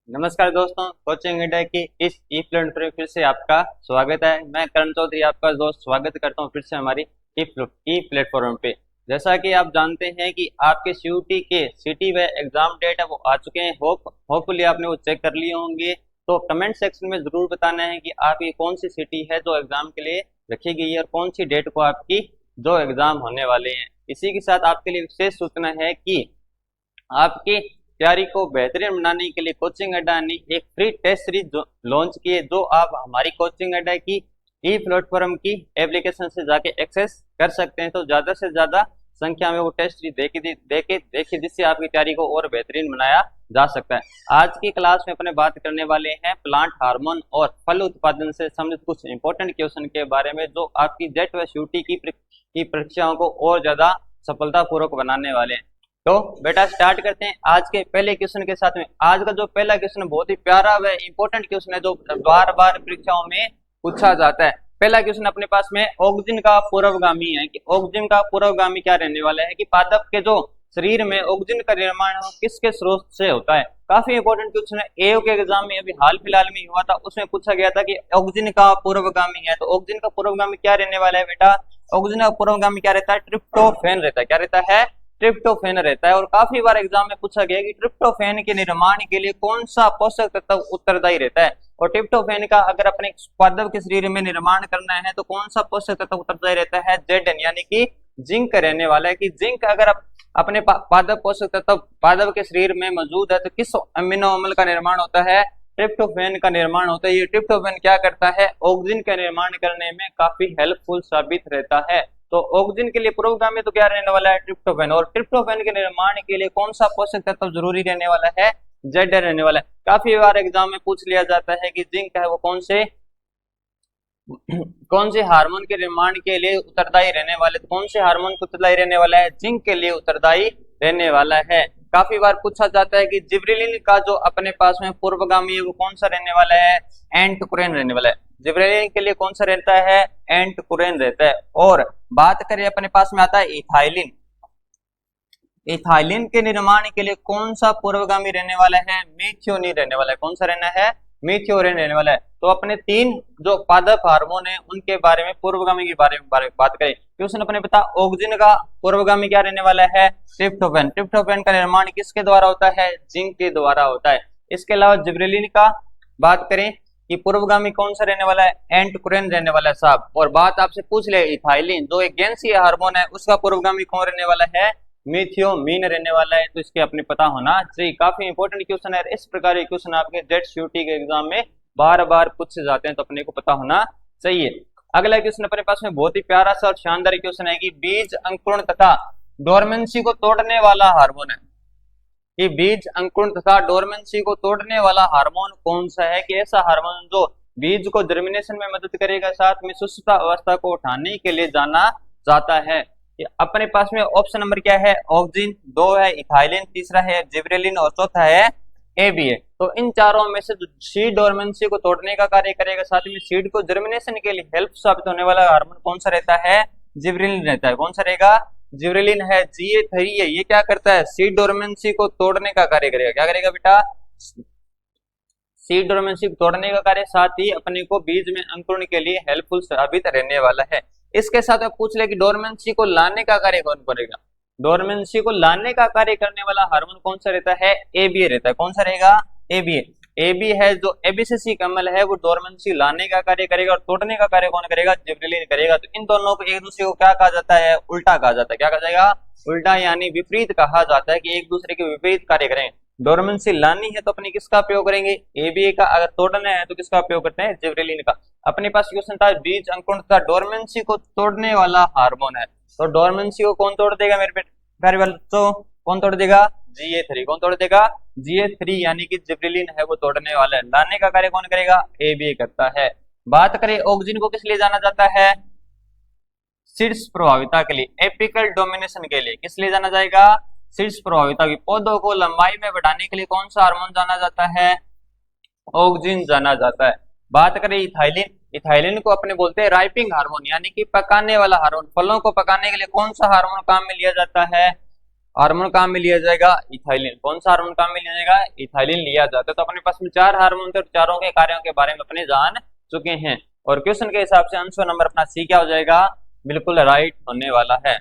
नमस्कार दोस्तों, coaching India की इस ई प्लेटफॉर्म पर फिर से आपका स्वागत है। मैं करण चौधरी आपका दोस्त स्वागत करता हूं फिर से हमारी ई प्लेटफॉर्म पे। जैसा कि आप जानते हैं कि आपके सीयूटी के सिटी व एग्जाम डेट है वो आ चुके हैं। होपफुली आपने वो चेक कर लिए होंगे। तो कमेंट सेक्शन में जरूर बताना है कि आपकी कौन सी सिटी है जो एग्जाम के लिए रखी गई है और कौन सी डेट को आपकी जो एग्जाम होने वाले हैं। इसी के साथ आपके लिए विशेष सूचना है कि आपकी तैयारी को बेहतरीन बनाने के लिए कोचिंग अड्डा ने एक फ्री टेस्ट सीरीज लॉन्च की है, जो आप हमारी कोचिंग अड्डा की ई प्लेटफॉर्म की एप्लीकेशन से जाके एक्सेस कर सकते हैं। तो ज्यादा से ज्यादा संख्या में वो टेस्ट सीरीज देखिए जिससे आपकी तैयारी को और बेहतरीन बनाया जा सकता है। आज की क्लास में अपने बात करने वाले हैं प्लांट हार्मोन और फल उत्पादन से संबंधित कुछ इंपॉर्टेंट क्वेश्चन के बारे में, जो आपकी जेट व सीयूटी की परीक्षाओं को और ज्यादा सफलतापूर्वक बनाने वाले हैं। तो बेटा स्टार्ट करते हैं आज के पहले क्वेश्चन के साथ में। आज का जो पहला क्वेश्चन बहुत ही प्यारा व इंपॉर्टेंट क्वेश्चन है, जो बार बार परीक्षाओं में पूछा जाता है। पहला क्वेश्चन अपने पास में ऑक्सीजन का पूर्वगामी है कि ऑक्सीजन का पूर्वगामी क्या रहने वाला है कि पादप के जो शरीर में ऑक्सीजन का निर्माण किसके स्रोत से होता है। काफी इंपॉर्टेंट क्वेश्चन है। एओ के एग्जाम में अभी हाल फिलहाल में हुआ था, उसमें पूछा गया था कि ऑक्सीजन का पूर्वगामी है, तो ऑक्सीजन का पूर्वगामी क्या रहने वाला है बेटा। ऑक्सीजन का पूर्वगामी क्या रहता है, ट्रिप्टोफैन रहता है। क्या रहता है, ट्रिप्टोफैन रहता है। और काफी बार एग्जाम में पूछा गया कि ट्रिप्टोफैन के निर्माण के लिए कौन सा पोषक तत्व उत्तरदायी रहता है। और ट्रिप्टोफैन का अगर अपने पादप के शरीर में निर्माण करना है तो कौन सा पोषक तत्व उत्तरदायी रहता है, जेड यानी कि जिंक रहने वाला है। कि जिंक अगर अपने पादप पोषक तत्व पादप के शरीर में मौजूद है तो किस अमीनो अम्ल का निर्माण होता है, ट्रिप्टोफैन का निर्माण होता है। ये ट्रिप्टोफैन क्या करता है, ऑक्सीजन का निर्माण करने में काफी हेल्पफुल साबित रहता है। तो ऑक्सीजन के लिए पूर्वगामी तो क्या रहने वाला है, ट्रिप्टोफैन। और ट्रिप्टोफैन के निर्माण के लिए कौन सा पोषक तत्व जरूरी रहने वाला है, जेड रहने वाला है। काफी बार एग्जाम में पूछ लिया जाता है कि जिंक है वो कौन से हार्मोन के निर्माण के लिए उत्तरदायी रहने वाले, तो कौन से हार्मोन को उत्तरदायी रहने वाला है, जिंक के लिए उत्तरदायी रहने वाला है। काफी बार पूछा जाता है कि जिब्रेलिन का जो अपने पास में पूर्वगामी है वो कौन सा रहने वाला है, एंटोक्रेन रहने वाला है। जिब्रेलिन के लिए कौन सा रहता है, एंटोक्रेन रहता है। और बात करें अपने पास में आता है इथाइलिन। इथाइलिन के निर्माण के लिए कौन सा पूर्वगामी रहने वाला है, मीथियोनिन रहने वाला है। कौन सा रहना है, मीथियोनिन रहने वाला है। तो अपने तीन जो पादप हार्मोन है उनके बारे में पूर्वगामी के बारे में बात करें। क्वेश्चन अपने पता ऑक्सीजन का पूर्वगामी क्या रहने वाला है, ट्रिप्टोफैन। ट्रिप्टोफैन का निर्माण किसके द्वारा होता है, जिंक के द्वारा होता है। इसके अलावा जिब्रेलिन का बात करें कि पूर्वगामी कौन सा रहने वाला है, एंटोक्रेन रहने वाला है साहब। और बात आपसे पूछ ले इथाइलिन जो एक गैसीय हार्मोन है उसका पूर्वगामी कौन रहने वाला है, मिथियोनिन रहने वाला है। तो इसके अपने पता होना चाहिए। काफी इंपॉर्टेंट क्वेश्चन है। इस प्रकार के क्वेश्चन आपके जेट सीयूटी के एग्जाम में बार बार पूछे जाते हैं, तो अपने को पता होना चाहिए। अगला क्वेश्चन अपने पास में बहुत ही प्यारा सा और शानदार क्वेश्चन है कि बीज अंकुरण तथा डोरमेंसी को तोड़ने वाला हार्मोन है कि बीज अंकुरण तथा डोरमेंसी को तोड़ने वाला हार्मोन कौन सा है। कि ऐसा हार्मोन जो बीज को जर्मिनेशन में मदद करेगा, साथ में सुस्तता अवस्था को उठाने के लिए जाना जाता है। अपने पास में ऑप्शन नंबर क्या है, ऑक्सीजन, दो है इथाइलिन, तीसरा है जिब्रेलिन और चौथा है एबीए। तो इन चारों में से जो सीड डोरमेंसी को तोड़ने का कार्य करेगा, साथ में सीड को जर्मिनेशन के लिए हेल्प साबित होने वाला हार्मोन कौन सा रहता है, जिब्रेलिन रहता है। कौन सा रहेगा, जिब्रेलिन है। GA3 है, ये क्या करता है, सीड डोरमेंसी को तोड़ने का कार्य करेगा। क्या करेगा बेटा, सीड डोरमेंसी को तोड़ने का कार्य, साथ ही अपने को बीज में अंकुरण के लिए हेल्पफुल साबित रहने वाला है। इसके साथ में पूछ ले कि डोरमेंसी को लाने का कार्य कौन करेगा। डोरमेंसी को लाने का कार्य करने वाला हार्मोन कौन सा रहता है, एबीए रहता है। कौन सा रहेगा, एबीए। एबी है जो एबीसिसी कमल है वो डोरमेंसी लाने का कार्य करेगा और तोड़ने का कार्य कौन करेगा, जिब्रेलिन करेगा। तो इन दोनों को एक दूसरे को क्या कहा जाता है, उल्टा कहा जाता है। क्या कहा जाएगा, उल्टा यानी विपरीत कहा जाता है कि एक दूसरे के विपरीत कार्य करें। डोरमेंसी लानी है तो अपने किसका उपयोग करेंगे, एबीए का। अगर तोड़ना है तो किसका उपयोग करते हैं, जिब्रेलिन का। अपने पास क्वेश्चन था बीज अंकुरण तथा डोरमेंसी को तोड़ने वाला हार्मोन है। तो डोरमेंसी को कौन तोड़ देगा मेरे प्यारे बच्चों, कौन तोड़ देगा, GA3। कौन तोड़ देगा, GA3 यानी कि जिब्रेलिन है वो तोड़ने वाला है। लाने का कार्य कौन करेगा, एबीए करता है। बात करें ऑक्सीजन को किस लिए जाना जाता है, शीर्ष प्रभाविता के लिए, एपिकल डोमिनेशन के लिए। किस लिए जाना जाएगा, शीर्ष प्रभाविता की। पौधों को लंबाई में बढ़ाने के लिए कौन सा हार्मोन जाना जाता है, ऑक्सीजन जाना जाता है। बात करें इथाइलिन, इथाइलिन को अपने बोलते हैं राइपिंग हार्मोन यानी कि पकाने वाला हार्मोन। फलों को पकाने के लिए कौन सा हार्मोन काम में लिया जाता है, हार्मोन काम में लिया जाएगा? इथाइलिन। कौन सा हार्मोन काम में लिया जाएगा? इथाइलिन लिया जाता है। तो अपने पास में 4 हार्मोन थे और चारों के कार्यों के बारे में अपने जान चुके हैं। और क्वेश्चन के हिसाब से आंसर नंबर अपना सी क्या हो जाएगा? बिल्कुल राइट होने वाला है।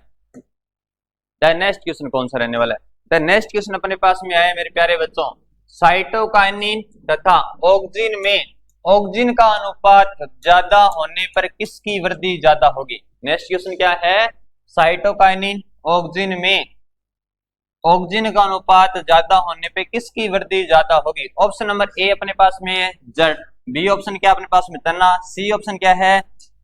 द नेक्स्ट क्वेश्चन कौन सा रहने वाला है? द नेक्स्ट क्वेश्चन अपने पास में आया मेरे प्यारे बच्चों, साइटोकाइनिन तथा ऑक्सिन में ऑक्सिन का अनुपात ज्यादा होने पर किसकी वृद्धि ज्यादा होगी? नेक्स्ट क्वेश्चन क्या है? साइटोकाइनिन ऑक्सिन में ऑक्सिन का अनुपात ज्यादा होने पे किसकी वृद्धि ज्यादा होगी? ऑप्शन नंबर ए अपने पास में है जड़, बी ऑप्शन क्या अपने पास में तना, सी ऑप्शन क्या है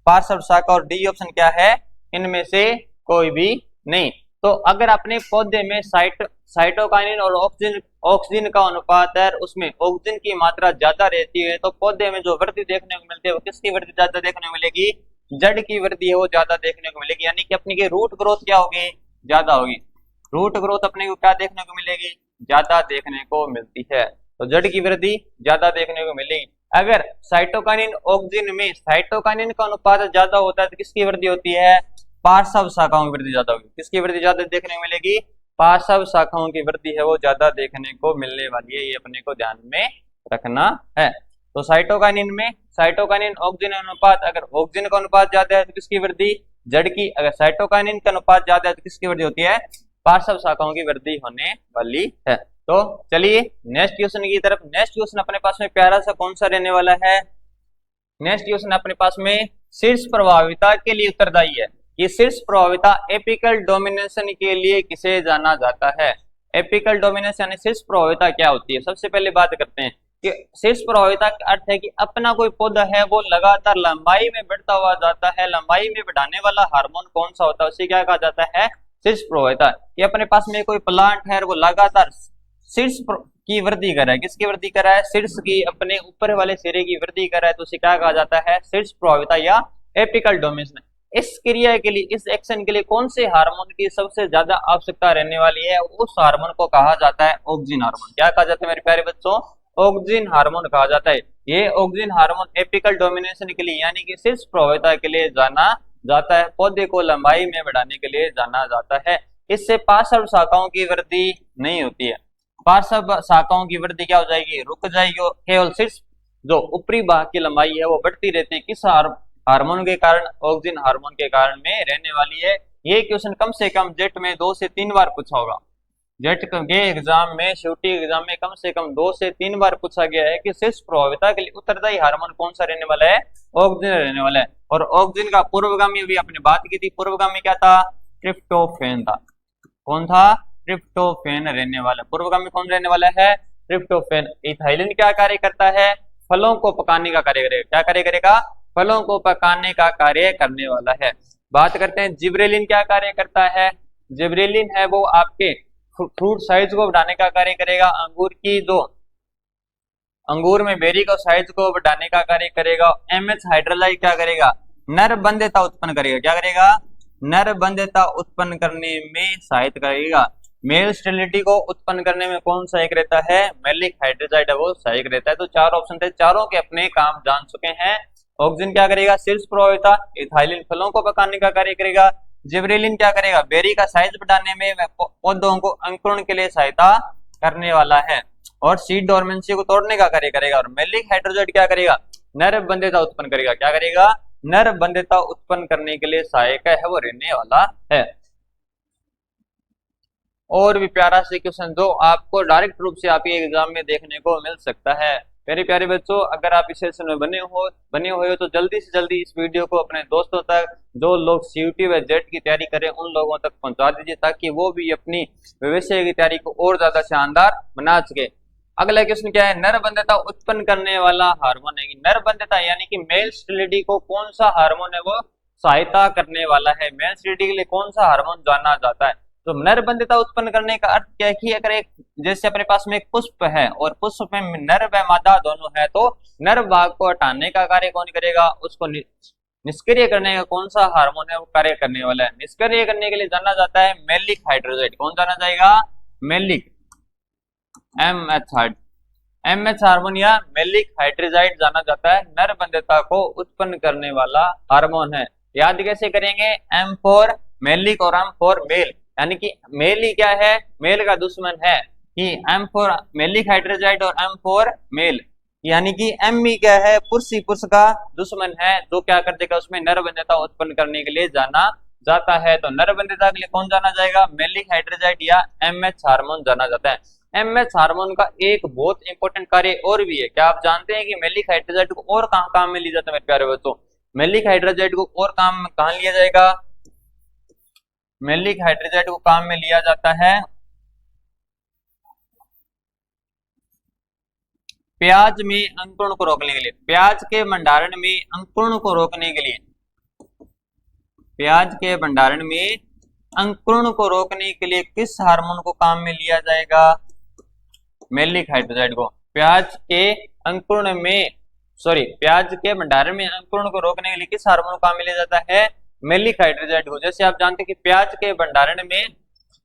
पार्श्व शाखा और डी ऑप्शन क्या है इनमें से कोई भी नहीं। तो अगर अपने पौधे में साइटोकाइनिन और ऑक्सिन का अनुपात है, उसमें ऑक्सिन की मात्रा ज्यादा रहती है, तो पौधे में जो वृद्धि देखने को मिलती है वो किसकी वृद्धि ज्यादा देखने को मिलेगी? जड़ की वृद्धि है वो ज्यादा देखने को मिलेगी। यानी कि अपनी की रूट ग्रोथ क्या होगी? ज्यादा होगी। रूट ग्रोथ अपने को क्या देखने को मिलेगी? ज्यादा देखने को मिलती है। तो जड़ की वृद्धि ज्यादा देखने को मिलेगी। अगर साइटोकाइनिन ऑक्सिन में साइटोकाइनिन का अनुपात ज्यादा होता है तो किसकी वृद्धि होती है? पार्श्व शाखाओं की वृद्धि ज्यादा होगी। किसकी वृद्धि ज्यादा देखने को मिलेगी? पार्श्व शाखाओं की वृद्धि है वो ज्यादा देखने को मिलने वाली है। ये अपने को ध्यान में रखना है। तो साइटोकाइनिन ऑक्सिन अनुपात, अगर ऑक्सिन का अनुपात ज्यादा है तो किसकी वृद्धि? जड़ की। अगर साइटोकाइनिन का अनुपात ज्यादा है तो किसकी वृद्धि होती है? पार्श्व शाखाओं की वृद्धि होने वाली है। तो चलिए नेक्स्ट क्वेश्चन की तरफ। नेक्स्ट क्वेश्चन अपने पास में प्यारा सा कौन सा रहने वाला है? नेक्स्ट क्वेश्चन अपने पास में शीर्ष प्रभाविता के लिए उत्तरदायी है। ये शीर्ष प्रभाविता एपिकल डोमिनेशन के लिए किसे जाना जाता है? एपिकल डोमिनेशन यानी शीर्ष प्रभाविता क्या होती है? सबसे पहले बात करते हैं कि शीर्ष प्रभाविता का अर्थ है कि अपना कोई पौधा है वो लगातार लंबाई में बढ़ता हुआ जाता है। लंबाई में बढ़ाने वाला हार्मोन कौन सा होता है? उसे क्या कहा जाता है? शीर्ष प्रभाविता। ये अपने पास में कोई प्लांट है वो लगातार शीर्ष की वृद्धि कर रहा है। किसकी वृद्धि कर रहा है? शीर्ष की, अपने ऊपर वाले सिरे की वृद्धि कर रहा है, तो उसे क्या कहा जाता है? शीर्ष प्रभाविता या एपिकल डोमिनेशन। इस क्रिया के लिए, इस एक्शन के लिए कौन से हार्मोन की सबसे ज्यादा आवश्यकता रहने वाली है? उस हार्मोन को कहा जाता है ऑक्सिन हार्मोन। क्या कहा जाता है मेरे प्यारे बच्चों? ऑक्सिन हार्मोन कहा जाता है। ये ऑक्सिन हार्मोन एपिकल डोमिनेशन के लिए यानी कि शीर्ष प्रभाविता के लिए जाना जाता है। पौधे को लंबाई में बढ़ाने के लिए जाना जाता है। इससे पार्श्व शाखाओं की वृद्धि नहीं होती है। पार्श्व शाखाओं की वृद्धि क्या हो जाएगी? रुक जाएगी। केवल शीर्ष जो ऊपरी भाग की लंबाई है वो बढ़ती रहती है। किस हार्मोन के कारण? ऑक्सिन हार्मोन के कारण में रहने वाली है। ये क्वेश्चन कम से कम जेट में 2 से 3 बार पूछा होगा। जेट के एग्जाम में, शूटी एग्जाम में कम से कम 2 से 3 बार पूछा गया है कि शीर्ष प्रभाविता के लिए उत्तरदायी हार्मोन कौन सा रहने वाला है? ऑक्सिन रहने वाला है। और ऑक्सिन का पूर्वगामी भी आपने बात की थी। पूर्वगामी क्या था? ट्रिप्टोफेन था। कौन था? ट्रिप्टोफेन रहने वाला। पूर्वगामी कौन रहने वाला है? ट्रिप्टोफेन। इथाइलिन क्या कार्य करता है? फलों को पकाने का कार्य करेगा। क्या कार्य करेगा? फलों को पकाने का कार्य करने वाला है। बात करते हैं जिब्रेलिन क्या कार्य करता है? जिब्रेलिन है वो आपके फ्रूट साइज को बढ़ाने का कार्य करेगा। अंगूर में बेरी का साइज को बढ़ाने का कार्य करेगा। एमएच हाइड्रोलाइड क्या करेगा? नर बंध्यता उत्पन्न करेगा। क्या करेगा? नर बंध्यता उत्पन्न करने में सहायता करेगा। मेल स्टेरिलिटी को उत्पन्न करने में कौन सहायक रहता है? मैलिक हाइड्रोजाइड है वो सहायक रहता है। तो 4 ऑप्शन थे, चारों के अपने काम जान चुके हैं। ऑक्सिन क्या करेगा? शीर्ष प्रभाविता। इथाइलिन फलों को पकाने का कार्य करेगा। जिब्रेलिन क्या करेगा? बेरी का साइज बढ़ाने में, पौधों को अंकुरण के लिए सहायता करने वाला है और सीड डोरमेंसी को तोड़ने का कार्य करेगा। और मैलिक हाइड्रोजाइड क्या करेगा? नर बंध्यता उत्पन्न करेगा। क्या करेगा? नर बंध्यता उत्पन्न करने के लिए सहायक है वो रहने वाला है। और भी प्यारा से क्वेश्चन जो आपको डायरेक्ट रूप से आपके एग्जाम में देखने को मिल सकता है। मेरे प्यारे बच्चों, अगर आप इस सेशन में बने हुए हो तो जल्दी से जल्दी इस वीडियो को अपने दोस्तों तक, जो लोग सीयूटी व जेट की तैयारी करें उन लोगों तक पहुंचा दीजिए ताकि वो भी अपनी भविष्य की तैयारी को और ज्यादा शानदार बना सके। अगला क्वेश्चन क्या है? नर बंध्यता उत्पन्न करने वाला हार्मोन है। नर बंध्यता यानी कि मेल स्टेरिलिटी को कौन सा हार्मोन है वो सहायता करने वाला है? मेल स्टेरिलिटी के लिए कौन सा हार्मोन जाना जाता है? तो नर बंध्यता उत्पन्न करने का अर्थ क्या है कि अगर एक, जैसे अपने पास में एक पुष्प है और पुष्प में नर व मादा दोनों है, तो नर भाग को हटाने का कार्य कौन करेगा? उसको निष्क्रिय करने का कौन सा हार्मोन है वो कार्य करने वाला है? निष्क्रिय करने के लिए जाना जाता है मैलिक हाइड्रोजाइड। कौन जाना जाएगा? मैलिक एमएच हार्मोन या मैलिक हाइड्रोजाइड जाना जाता है। नर बंध्यता को उत्पन्न करने वाला हार्मोन है। याद कैसे करेंगे? एम फॉर मैलिक और एम फॉर मेल। यानी कि मेल ही क्या है, मेल का दुश्मन है कि एम फॉर मेलिक हाइड्रोजाइड और एम फॉर मेल, यानी कि एम ही क्या है, पुरुष ही पुरुष का दुश्मन है, जो क्या कर देगा उसमें नरबंधता उत्पन्न करने के लिए जाना जाता है। तो नरबंधता के लिए कौन जाना जाएगा, मेलिक हाइड्रोजाइड या एमएच हार्मोन जाना जाता है। एमएच हार्मोन का एक बहुत इंपॉर्टेंट कार्य और भी है, क्या आप जानते हैं कि मेलिक हाइड्रोजाइड को और कहां काम में लिया जाता है मेरे प्यारे बच्चों, मेलिक हाइड्रोजाइड को और काम में कहां लिया जाएगा, मेलिक हाइड्रोजाइड को काम में लिया जाता है प्याज में अंकुरण को रोकने के लिए, प्याज के भंडारण में अंकुरण को रोकने के लिए, प्याज के भंडारण में अंकुरण को रोकने के लिए किस हार्मोन को काम में लिया जाएगा, मेलिक हाइड्रोजाइड को। प्याज के अंकुरण में प्याज के भंडारण में अंकुरण को रोकने के लिए किस हार्मोन को काम में लिया जाता है, मेलिक हाइड्रोजाइड को। जैसे आप जानते हैं कि प्याज के भंडारण में,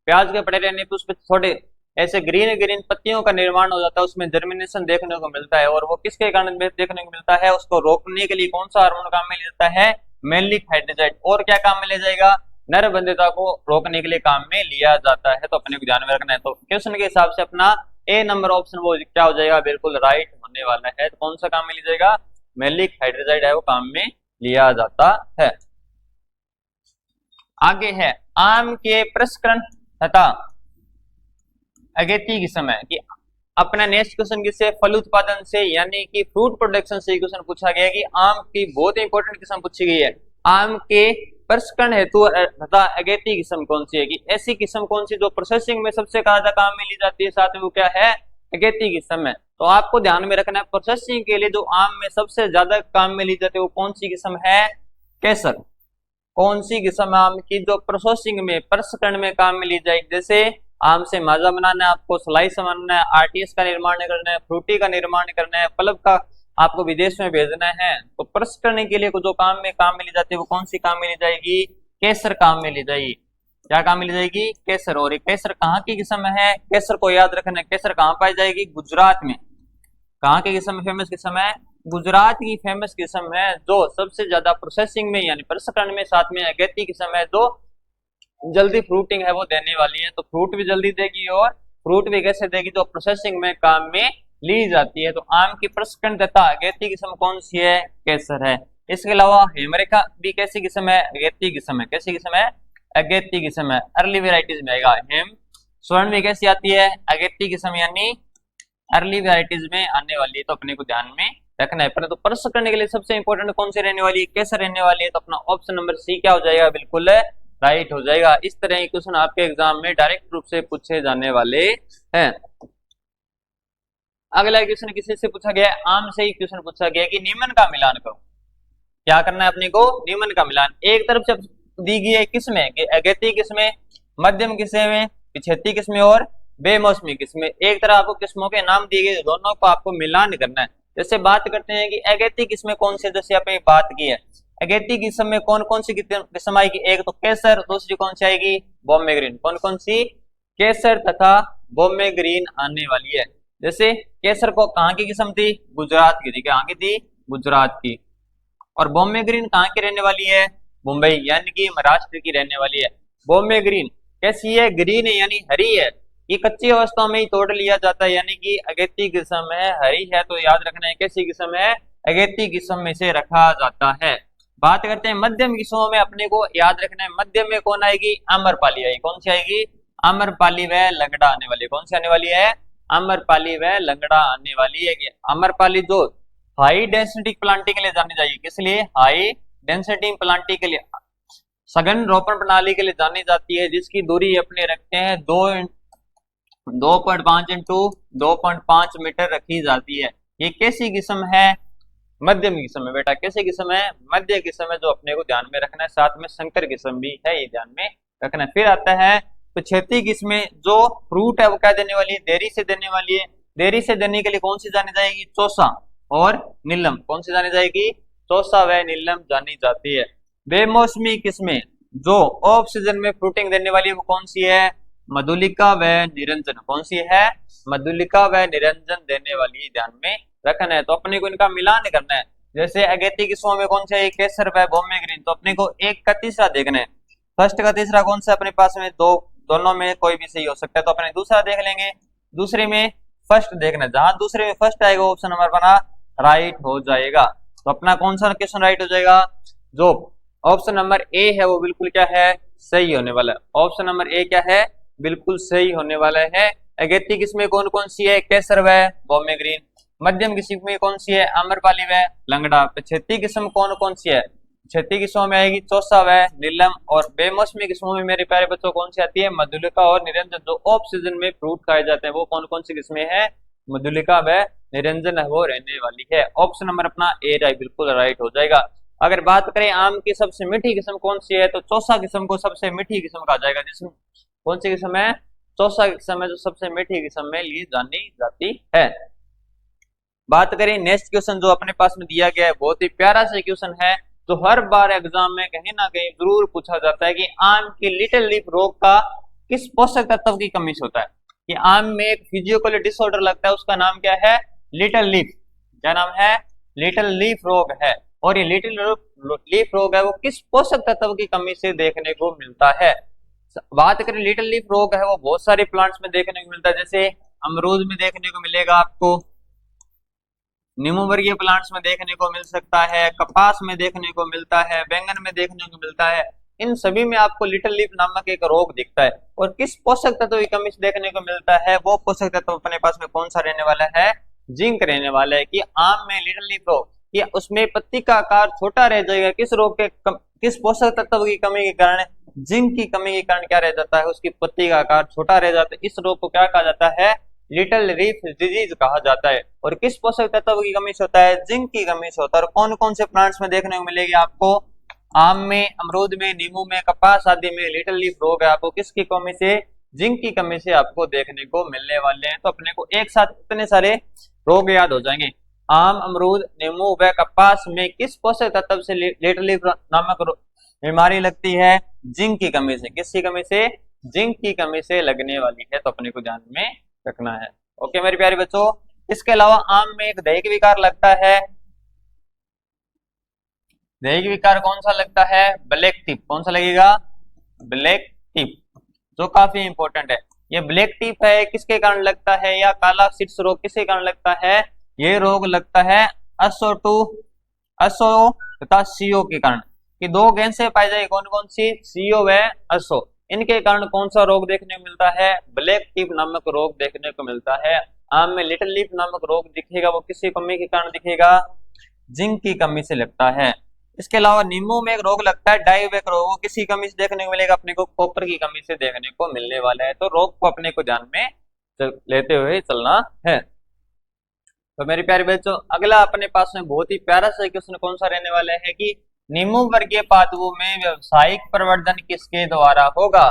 प्याज के पड़े रहने पर उस पर थोड़े ऐसे ग्रीन ग्रीन पत्तियों का निर्माण हो जाता है, उसमें जर्मिनेशन देखने को मिलता है, और वो किसके कारण देखने को मिलता है, उसको रोकने के लिए कौन सा हार्मोन काम में लिया जाता है, मेलिक हाइड्रोजाइड। और क्या काम में लिया जाएगा, नरबंधता को रोकने के लिए काम में लिया जाता है। तो अपने को ध्यान में रखना है। तो क्वेश्चन के हिसाब से अपना ए नंबर ऑप्शन वो क्या हो जाएगा, बिल्कुल राइट होने वाला है। तो कौन सा काम में लिया जाएगा, मेलिक हाइड्रोजाइड है वो काम में लिया जाता है। आगे है आम के प्रसंस्करण तथा अगेती की समय कि अपना नेक्स्ट क्वेश्चन किससे, फल उत्पादन से, यानी कि फ्रूट प्रोडक्शन से क्वेश्चन पूछा गया कि आम की बहुत इंपॉर्टेंट किस्म पूछी गई है, आम के प्रसंस्करण हेतु तथा अगेती किस्म कौन सी है, कि ऐसी किस्म कौन सी जो प्रोसेसिंग में सबसे ज्यादा काम में ली जाती है, साथ में वो क्या है, अगेती किस्म है। तो आपको ध्यान में रखना है प्रोसेसिंग के लिए जो आम में सबसे ज्यादा काम में ली जाती है वो कौन सी किस्म है, केसर। कौन सी किस्म आम की जो प्रोसेसिंग में प्रसंस्करण में काम में ली जाएगी, जैसे आम से माजा बनाना है, आपको स्लाइस बनाना है, आरटीएस का निर्माण करना है, फ्रूटी का निर्माण करना है, पल्प का आपको विदेश में भेजना है, तो प्रसंस्करण के लिए जो काम में ली जाती है वो कौन सी काम में ली जाएगी, केसर काम में ली जाएगी। क्या काम में ली जाएगी, केसर। और केसर कहाँ की किस्म है, केसर को याद रखना है, केसर कहाँ पाई जाएगी, गुजरात में। कहाँ की किस्म, फेमस किस्म है, गुजरात की फेमस किस्म है, जो सबसे ज्यादा प्रोसेसिंग में यानी प्रसंस्करण में, साथ में अगेती किस्म है जो जल्दी फ्रूटिंग है वो देने वाली है। तो फ्रूट भी जल्दी देगी और फ्रूट भी कैसे देगी, तो प्रोसेसिंग में काम में ली जाती है। तो आम की प्रसंस्करण तथा अगेती किस्म कौन सी है, केसर है। इसके अलावा हेमरेखा भी कैसी किस्म है, अगेती किस्म है। कैसी किस्म है, अगेती किस्म है। अर्ली वेराइटीज में आएगा। हेम स्वर्ण में कैसी आती है, अगेती किस्म यानी अर्ली वेराइटीज में आने वाली है। तो अपने को ध्यान में रखना है। परंतु प्रसंस्करण करने के लिए सबसे इंपॉर्टेंट कौन सी रहने वाली है, केसर रहने वाली है। तो अपना ऑप्शन नंबर सी क्या हो जाएगा, बिल्कुल राइट हो जाएगा। इस तरह के क्वेश्चन आपके एग्जाम में डायरेक्ट रूप से पूछे जाने वाले हैं। अगला क्वेश्चन किसी से पूछा गया है, आम से ही क्वेश्चन पूछा गया कि निम्न का मिलान करो। क्या करना है अपने को, निम्न का मिलान। एक तरफ से दी गई है किस्में, अगेती किस्में, मध्यम किस्में, पिछेती किस्में और बेमौसमी किस्में। एक तरफ आपको किस्मों के नाम दिए गए, दोनों को आपको मिलान करना है। जैसे बात करते हैं कि अगेती किस्में कौन सी, जैसे आपने बात की है अगेती किस्म में कौन कौन सी किस्म आएगी, एक तो केसर, दूसरी कौन सी आएगी, बॉम्बे ग्रीन। कौन कौन सी, केसर तथा बॉम्बे ग्रीन आने वाली है। जैसे केसर को कहाँ की किस्म थी, गुजरात की थी। कहाँ की थी, गुजरात की। और बॉम्बे ग्रीन कहाँ की रहने वाली है, मुंबई यानी कि महाराष्ट्र की रहने वाली है। बॉम्बे ग्रीन कैसी है, ग्रीन है यानी हरी है। ये कच्ची अवस्था में ही तोड़ लिया जाता है, यानी कि अगेती किस्म है, हरी है। तो याद रखना है कैसी किस्म है, अगेती किस्म में से रखा जाता है। बात करते हैं मध्यम किस्मों में, अपने को याद रखना है मध्यम में कौन आएगी, आम्रपाली आएगी। कौन सी आएगी, आम्रपाली व लंगड़ा आने वाली है। कौन सी आने वाली है, आम्रपाली व लंगड़ा आने वाली है। आम्रपाली जो हाई डेंसिटी प्लांटिंग के लिए जानी जाएगी, किस लिए, हाई डेंसिटी प्लांटिंग के लिए, सघन रोपण प्रणाली के लिए जानी जाती है, जिसकी दूरी अपने रखते हैं 2.5 इंटू 2.5 मीटर रखी जाती है। ये कैसी किस्म है, मध्यम किस्म है बेटा। कैसे किस्म है, मध्य किस्म है, जो अपने को ध्यान में रखना है। साथ में संकर किस्म भी है, ये ध्यान में रखना है। फिर आता है पिछेती किस्में, जो फ्रूट है वो क्या देने वाली है, देरी से देने वाली है। देरी से देने के लिए कौन सी जानी जाएगी, चौसा और नीलम। कौन सी जानी जाएगी, चौसा व नीलम जानी जाती है। बेमौसमी किस्में जो ऑफ सीजन में फ्रूटिंग देने वाली है वो कौन सी है, मधुलिका व निरंजन। कौन सी है, मधुलिका व निरंजन देने वाली, ध्यान में रखना है। तो अपने को इनका मिलान करना है। जैसे अगेती किस्मों में कौन सा है, केसर व बॉम्बे ग्रीन। तो अपने को एक का तीसरा देखना है। फर्स्ट का तीसरा कौन सा अपने पास में, दो दोनों में कोई भी सही हो सकता है। तो अपने दूसरा देख लेंगे, दूसरे में फर्स्ट देखना, जहां दूसरे में फर्स्ट आएगा ऑप्शन नंबर अपना राइट हो जाएगा। तो अपना कौन सा क्वेश्चन राइट हो जाएगा, जो ऑप्शन नंबर ए है वो बिल्कुल क्या है, सही होने वाला है। ऑप्शन नंबर ए क्या है, बिल्कुल सही होने वाला है। अगेती किस्में कौन कौन सी है, केसर व बोमेग्रीन। मध्यम किस्म में कौन सी है, आम्रपाली व लंगड़ा। पछेती किस्म कौन कौन सी है, छेती किस्मों में आएगी चौसा व नीलम। और बेमौसमी किस्मों में मेरे प्यारे बच्चों कौन सी आती है, मधुलिका और निरंजन। जो ऑफ सीजन में फ्रूट खाए जाते हैं वो कौन कौन सी किस्में हैं, मधुलिका व निरंजन वो रहने वाली है। ऑप्शन नंबर अपना ए बिल्कुल राइट हो जाएगा। अगर बात करें आम की सबसे मीठी किस्म कौन सी है, तो चौसा किस्म को सबसे मीठी किस्म कहा जाएगा। जिसमें कौन सी किस्म है, चौसा किस्म है जो सबसे मीठी किस्म में ली जानी जाती है। बात करें नेक्स्ट क्वेश्चन जो अपने पास में दिया गया है, बहुत ही प्यारा सा क्वेश्चन है, तो हर बार एग्जाम में कहीं ना कहीं जरूर पूछा जाता है कि आम की लिटिल लीफ रोग का किस पोषक तत्व की कमी से होता है। कि आम में एक फिजियोलॉजिकल डिसऑर्डर लगता है, उसका नाम क्या है, लिटिल लीफ। क्या नाम है, लिटिल लीफ रोग है। और ये लिटिल लीफ रोग है वो किस पोषक तत्व की कमी से देखने को मिलता है। बात करें लिटिल लीफ रोग है वो बहुत सारे प्लांट्स में देखने को मिलता है, जैसे अमरूद में देखने को मिलेगा आपको, नींबू वर्गीय प्लांट्स में देखने को मिल सकता है, कपास में देखने को मिलता है, बैंगन में देखने को मिलता है। इन सभी में आपको लिटिल लीफ नामक एक रोग दिखता है। और किस पोषक तत्व की कमी से देखने को मिलता है, वो पोषक तत्व अपने पास में कौन सा रहने वाला है, जिंक रहने वाला है। कि आम में लिटिल लीफ रोग कि उसमें पत्ती का आकार छोटा रह जाएगा, किस रोग के किस पोषक तत्व की कमी के कारण, जिंक की कमी के कारण क्या रह जाता है, उसकी पत्ती का आकार छोटा रह जाता है। इस रोग को क्या कहा जाता है, लिटिल लीफ डिजीज कहा जाता है। और किस पोषक तत्व की कमी से होता है, जिंक की कमी से होता है। और कौन कौन से प्लांट्स में देखने को मिलेगी आपको, आम में, अमरूद में, नींबू में, कपास आदि में लिटिल लीफ रोग है आपको किसकी कमी से, जिंक की कमी से आपको देखने को मिलने वाले हैं। तो अपने को एक साथ इतने सारे रोग याद हो जाएंगे। आम, अमरूद, नींबू व कपास में किस पोषक तत्व से लिटिल लीफ नामक बीमारी लगती है, जिंक की कमी से। किसकी कमी से, जिंक की कमी से लगने वाली है। तो अपने को ध्यान में रखना है। ओके मेरे प्यारे बच्चों, इसके अलावा आम में एक दैहिक विकार लगता है। दैहिक विकार कौन सा लगता है, ब्लैक टिप। कौन सा लगेगा, ब्लैक टिप, जो काफी इंपॉर्टेंट है। ये ब्लैक टिप है किसके कारण लगता है, या काला शीर्ष रोग किसके कारण लगता है, ये रोग लगता है असो तथा सीओ के कारण। कि दो गैसें पाई जाएगी, कौन कौन सी, सीओ व असो। इनके कारण कौन सा रोग देखने को मिलता है, ब्लैक टिप नामक रोग देखने को मिलता है। आम में लिटिल लीफ नामक रोग दिखेगा, वो किसी कमी के कारण दिखेगा, जिंक की कमी से लगता है। इसके अलावा नींबू में एक रोग लगता है डाइवेक रोग, वो किसी कमी से देखने को मिलेगा, अपने को कॉपर की कमी से देखने को मिलने वाला है। तो रोग को अपने को ध्यान में लेते हुए चलना है। तो मेरे प्यारे बच्चों, अगला अपने पास में बहुत ही प्यारा सा क्वेश्चन कौन सा रहने वाला है कि नींबू वर्गीय पादपों में व्यावसायिक प्रवर्धन किसके द्वारा होगा।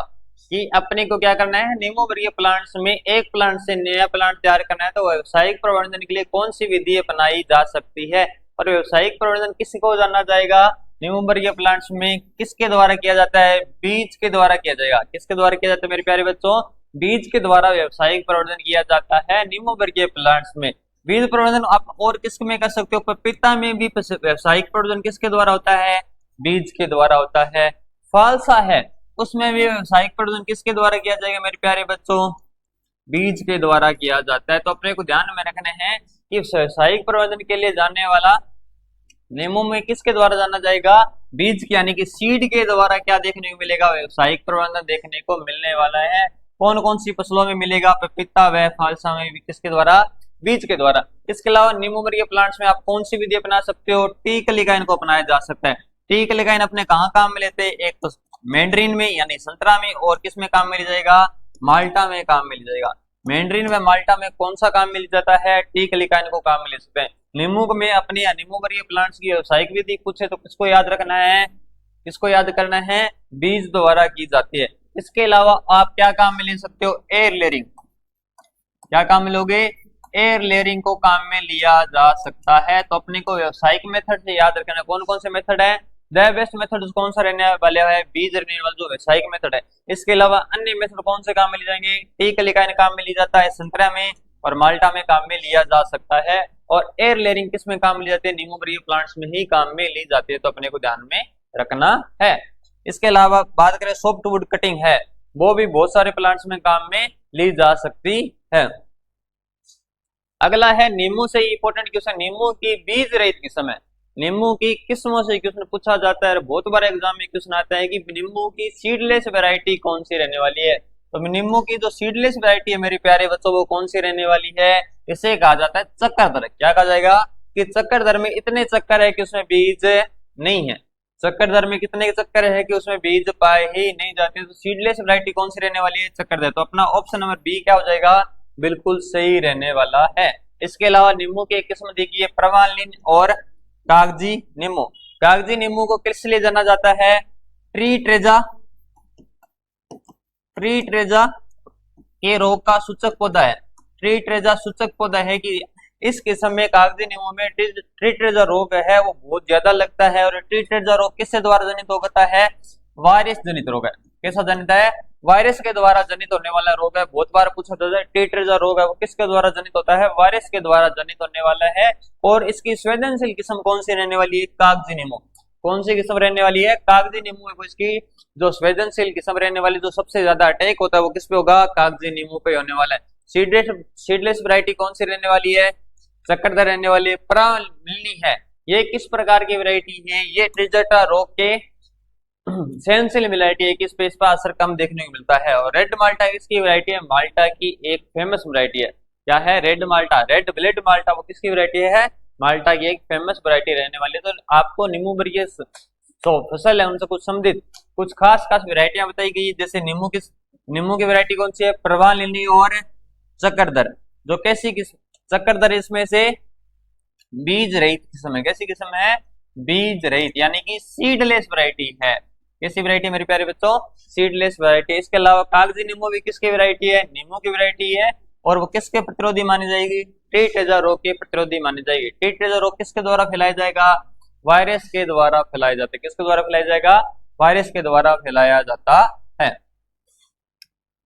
कि अपने को क्या करना है, नींबू वर्गीय प्लांट्स में एक प्लांट से नया प्लांट तैयार करना है, तो व्यावसायिक प्रवर्धन के लिए कौन सी विधि अपनाई जा सकती है। और व्यावसायिक प्रवर्धन किसको जाना जाएगा, नींबू वर्गीय प्लांट्स में किसके द्वारा किया जाता है, बीज के द्वारा किया जाएगा। किसके द्वारा किया जाता है मेरे प्यारे बच्चों, बीज के द्वारा व्यावसायिक प्रवर्धन किया जाता है नींबू वर्गीय प्लांट्स में। बीज प्रवर्धन आप और किसमें कर सकते हो, पपीता में भी व्यावसायिक प्रवर्धन किसके द्वारा होता है, बीज के द्वारा होता है। फालसा है उसमें भी व्यावसायिक प्रवर्धन किसके द्वारा किया जाएगा मेरे प्यारे बच्चों, बीज के द्वारा किया जाता है। तो अपने को ध्यान में रखना है कि व्यावसायिक प्रवर्धन के लिए जानने वाला नींबू में किसके द्वारा जाना जाएगा, बीज के यानी कि सीड के द्वारा क्या देखने को मिलेगा, व्यावसायिक प्रवर्धन देखने को मिलने वाला है। कौन कौन सी फसलों में मिलेगा, पपीता व फालसा में भी किसके द्वारा, बीज के द्वारा। इसके अलावा नींबू वर्गीय प्लांट्स में आप कौन सी विधि अपना सकते हो, टी कलिकाइन को अपनाया जा सकता है। टी कलिकाइन अपने कहाँ काम में लेते हैं, एक तो मैंड्रीन में यानी संतरा में, और किस में काम मिल जाएगा, माल्टा में काम मिल जाएगा। मैंड्रीन व माल्टा में कौन सा काम मिल जाता है, टी कलिकाइन को काम मिल सकते हैं। नींबू में अपने नींबू वर्गीय प्लांट्स की व्यावसायिक विधि पूछे तो किसको याद रखना है, किसको याद करना है, बीज द्वारा की जाती है। इसके अलावा आप क्या काम में ले सकते हो, एयर लेयरिंग। क्या काम में लोगे, एयर लेयरिंग को काम में लिया जा सकता है। तो अपने को व्यावसायिक मेथड से याद रखना कौन कौन से मेथड है, द बेस्ट मेथड कौन सा रहने वाले है, बीज रहने वाला जो व्यावसायिक मेथड है। इसके अलावा अन्य मेथड कौन से काम में लिए जाएंगे, टी कलिकाइन काम में लिया जाता है, संतरा में और माल्टा में काम में लिया जा सकता है। और एयर लेयरिंग किस में काम में ली जाती है, नींबू वर्गीय प्लांट्स में ही काम में ली जाती है। तो अपने को ध्यान में रखना है। इसके अलावा बात करें सॉफ्टवुड कटिंग है, वो भी बहुत सारे प्लांट्स में काम में ली जा सकती है। अगला है नींबू से इंपॉर्टेंट क्वेश्चन, नींबू की बीज रहित किस्म है। नींबू की किस्मों से क्वेश्चन पूछा जाता है, बहुत बार एग्जाम में क्वेश्चन आता है कि नींबू की सीडलेस वैरायटी कौन सी रहने वाली है। तो नींबू की जो सीडलेस वैरायटी है मेरे प्यारे बच्चों, वो कौन सी रहने वाली है? इसे कहा जाता है चक्करदर। क्या कहा जाएगा? कि चक्करदर में इतने चक्कर है कि उसमें बीज नहीं है। चक्करदर में कितने चक्कर है कि उसमें बीज पाए ही नहीं जाते। तो सीडलेस वैरायटी कौन सी रहने वाली है? चक्करदर। तो अपना ऑप्शन नंबर बी क्या हो जाएगा? बिल्कुल सही रहने वाला है। इसके अलावा नींबू की एक किस्म देखिए प्रवालिन और कागजी नींबू। कागजी नींबू को किस लिए जाना जाता है? ट्री ट्रेजा के रोग का सूचक पौधा है। ट्री ट्रेजा सूचक पौधा है कि इस किस्म में कागजी नींबू में ट्री ट्रेजा रोग है वो बहुत ज्यादा लगता है। और ट्री ट्रेजा रोग किससे द्वारा जनित होता है? वायरस जनित रोग है। कैसा जनित है? वायरस के द्वारा जनित होने वाला रोग है। बहुत बार पूछा जाता है ट्री ट्रेजा रोग है वो किसके द्वारा जनित होता है? वायरस के द्वारा जनित होने वाला है। और इसकी संवेदनशील किस्म कौन सी रहने वाली है? कागजी नींबू। कौन सी किस्म रहने वाली है? कागजी नींबू है। इसकी जो संवेदनशील किस्म रहने वाली, जो सबसे ज्यादा अटैक होता है वो किस पे होगा? कागजी नींबू पे होने वाला है। सीडलेस वैरायटी कौन सी रहने वाली है? चक्करदर रहने वाली है। प्रवालिनी है, ये किस प्रकार की वैरायटी है? ये ट्रिजटा रोग के सहनशील वैरायटी है कि इस पे इसका असर कम देखने को मिलता है। और रेड माल्टा किसकी वैरायटी है? माल्टा की एक फेमस वैरायटी है। क्या है? रेड माल्टा, रेड ब्लेड माल्टा, वो किसकी वैरायटी है? माल्टा की एक फेमस वैरायटी रहने वाली है। तो आपको नींबू वर्गीय जो फसल है उनसे कुछ संबंधित कुछ खास वैरायटियां बताई गई, जैसे नींबू की वैरायटी कौन सी है? प्रवालिनी और चक्करदर। जो कैसी किस्म? चक्करदर इसमें से बीज रहित किस्म है। कैसी किस्म है? बीज रहित, यानी कि सीडलेस वैरायटी है। कैसी वैरायटी मेरे प्यारे बच्चों? Seedless variety. इसके अलावा कागजी नींबू भी किसकी वैरायटी है? नींबू की वैरायटी है। और वो किसके प्रतिरोधी मानी जाएगी? ट्री ट्रेजा रोग के प्रतिरोधी मानी जाएगी। ट्री ट्रेजा रोग किसके द्वारा फैलाया जाएगा? वायरस के द्वारा फैलाया जाता है। किसके द्वारा फैलाया जाएगा? वायरस के द्वारा फैलाया जाता है।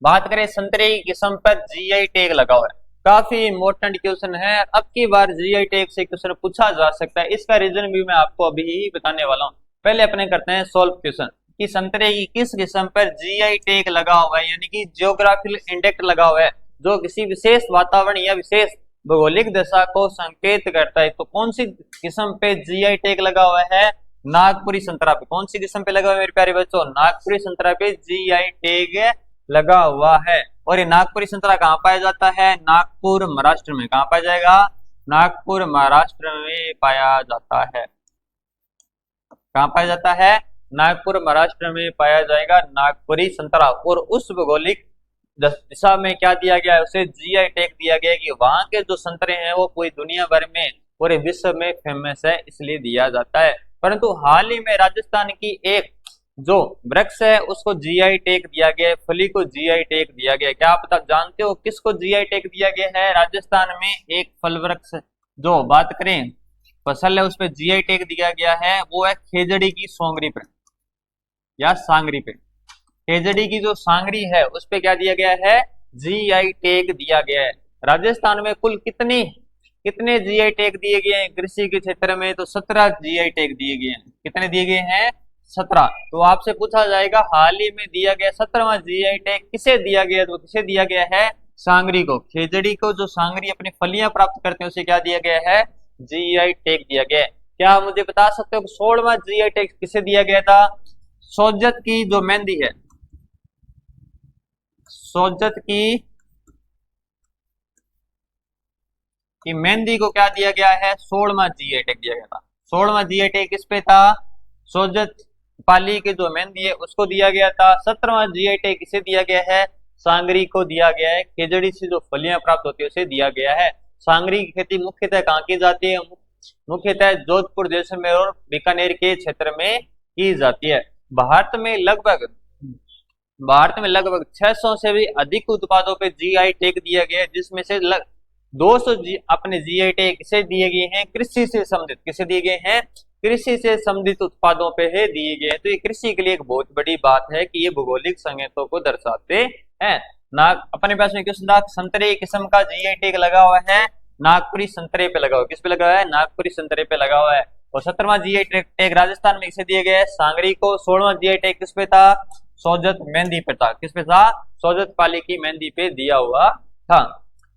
बात करें संतरे की किस्म पर जीआई टैग लगा हुआ है, काफी इंपॉर्टेंट क्वेश्चन है। अब की बार जीआई टैग से क्वेश्चन पूछा जा सकता है, इसका रीजन भी मैं आपको अभी ही बताने वाला हूँ। पहले अपने करते हैं सॉल्व क्वेश्चन कि संतरे की किस किस्म पर जीआई टैग लगा हुआ है, यानी कि जियोग्राफिकल इंडेक्स लगा हुआ है, जो किसी विशेष वातावरण या विशेष भौगोलिक दशा को संकेत करता है। तो कौन सी किस्म पे जीआई टैग लगा हुआ है? नागपुरी संतरा पे। कौन सी किस्म पे लगा हुआ है मेरे प्यारे बच्चों? नागपुरी संतरा पे जीआई टैग लगा हुआ है। और ये नागपुरी संतरा कहाँ पाया जाता है? नागपुर महाराष्ट्र में। कहाँ पाया जाएगा? नागपुर महाराष्ट्र में पाया जाता है। कहाँ पाया जाता है? नागपुर महाराष्ट्र में पाया जाएगा नागपुरी संतरा। और उस भौगोलिक दिशा में क्या दिया गया है? उसे जीआई टैग दिया गया है कि वहां के जो संतरे हैं वो पूरी दुनिया भर में, पूरे विश्व में फेमस है, इसलिए दिया जाता है। परंतु हाल ही में राजस्थान की एक जो वृक्ष है उसको जीआई टैग दिया गया है, फली को जीआई टैग दिया गया है। क्या आप जानते हो किसको जीआई टैग दिया गया है? राजस्थान में एक फल वृक्ष, जो बात करें फसल है, उस पर जीआई टैग दिया गया है, वो है खेजड़ी की सोंगरी पे या सांगरी पे। खेजड़ी की जो सांगरी है उस पे क्या दिया गया है? जीआई टैग दिया गया है। राजस्थान में कुल कितने जीआई टैग दिए गए हैं कृषि के क्षेत्र में? तो 17 जीआई टैग दिए गए हैं। कितने दिए गए हैं? 17। तो आपसे पूछा जाएगा हाल ही में दिया गया 17वां जीआई टैग किसे दिया गया? तो किसे दिया गया है? सांगरी को। खेजड़ी को जो सांगरी अपनी फलियां प्राप्त करते हैं उसे क्या दिया गया है? जीआई टैग दिया गया है। क्या आप मुझे बता सकते हो 16वां जीआई टैग किसे दिया गया था? सोजत की जो मेहंदी है, सोजत की मेहंदी को क्या दिया गया है? 16वां जीआई टैग दिया गया था। 16वां जीआई टैग किस पे था? सोजत पाली की जो मेहंदी है उसको दिया गया था। 17वां जीआई टैग किसे दिया गया है? सांगरी को दिया गया है। खेजड़ी से जो फलियां प्राप्त होती है उसे दिया गया है। सांगरी की खेती मुख्यतः कहाँ की जाती है? मुख्यतः जोधपुर, जैसलमेर और बीकानेर के क्षेत्र में की जाती है। भारत में लगभग 600 से भी अधिक उत्पादों पे जीआई टैग दिया गया है, जिसमें से 200 अपने जीआई टैग किसे दिए गए हैं? कृषि से संबंधित। किसे दिए गए हैं? कृषि से संबंधित उत्पादों पे है दिए गए हैं। तो ये कृषि के लिए एक बहुत बड़ी बात है कि ये भौगोलिक संकेतों को दर्शाते हैं। अपने पास में क्वेश्चन संतरे किस्म का जीआई टैग लगा हुआ है, नागपुरी संतरे पे लगा हुआ है। किस पे लगा हुआ है? नागपुरी संतरे पे लगा हुआ है। और 17वां जीआई टैग राजस्थान में किसे दिए गए? सांगरी को। 16वां जीआई टैग किस पे था? सोजत मेहंदी पे था। किस पे था? सोजत पाली की मेहंदी पे दिया हुआ था।